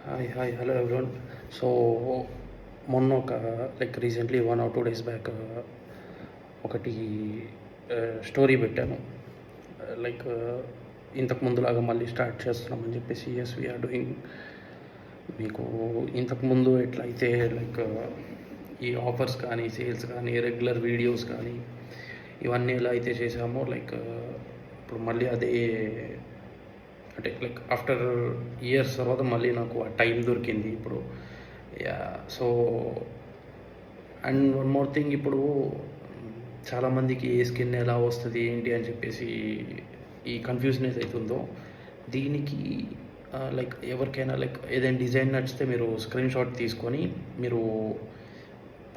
Hi hello everyone. So మొన్న ఒక recently 1 or 2 days back ఒకటి స్టోరీ పెట్టాను. లైక్ ఇంతకు ముందులాగా మళ్ళీ స్టార్ట్ చేస్తున్నామని చెప్పేసి. As we're doing. మీకు ఇంతకుముందు ఎట్లయితే ఈ ఆఫర్స్ కానీ, సేల్స్ కానీ, రెగ్యులర్ వీడియోస్ కానీ ఇవన్నీ ఎలా అయితే చేసామో ఇప్పుడు మళ్ళీ అదే, అంటే ఆఫ్టర్ ఇయర్స్ తర్వాత మళ్ళీ నాకు ఆ టైం దొరికింది ఇప్పుడు. So and one more thing, ఇప్పుడు చాలామందికి ఏ స్కిన్ ఎలా వస్తుంది ఏంటి అని చెప్పేసి ఈ కన్ఫ్యూజనెస్ అవుతుందో, దీనికి ఎవరికైనా ఏదైనా డిజైన్ నచ్చితే మీరు స్క్రీన్ షాట్ తీసుకొని మీరు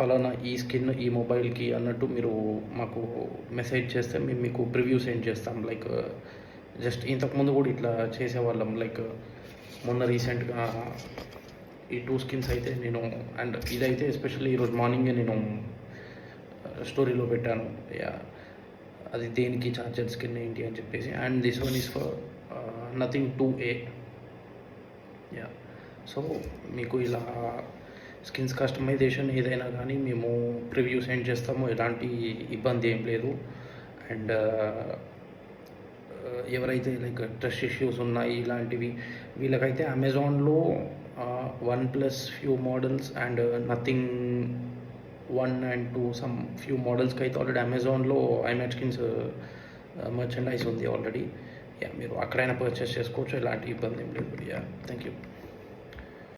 పలానా ఈ స్కిన్ ఈ మొబైల్కి అన్నట్టు మీరు మాకు మెసేజ్ చేస్తే మేము మీకు ప్రివ్యూ సెండ్ చేస్తాం. జస్ట్ ఇంతకుముందు కూడా ఇట్లా చేసేవాళ్ళం. మొన్న రీసెంట్గా ఈ 2 స్కిన్స్ అయితే నేను, అండ్ ఇదైతే ఎస్పెషల్లీ ఈరోజు మార్నింగే నేను స్టోరీలో పెట్టాను. అది దేనికి చార్జర్ స్కిన్ ఏంటి అని చెప్పేసి. And this one is for nothing 2A. So మీకు ఇలా స్కిన్స్ కస్టమైజేషన్ ఏదైనా కానీ మేము ప్రివ్యూ సెండ్ చేస్తాము, ఎలాంటి ఇబ్బంది ఏం లేదు. అండ్ ఎవరైతే ట్రస్ట్ ఇష్యూస్ ఉన్నాయి ఇలాంటివి, వీళ్ళకైతే అమెజాన్లో OnePlus few models and Nothing 1 and 2 some few మోడల్స్కి అయితే ఆల్రెడీ అమెజాన్లో ఐమాక్స్ స్కిన్స్ మర్చెండైజ్ ఉంది ఆల్రెడీ. మీరు అక్కడైనా పర్చేస్ చేసుకోవచ్చు, ఎలాంటి ఇబ్బంది ఏం లేదు. Thank you.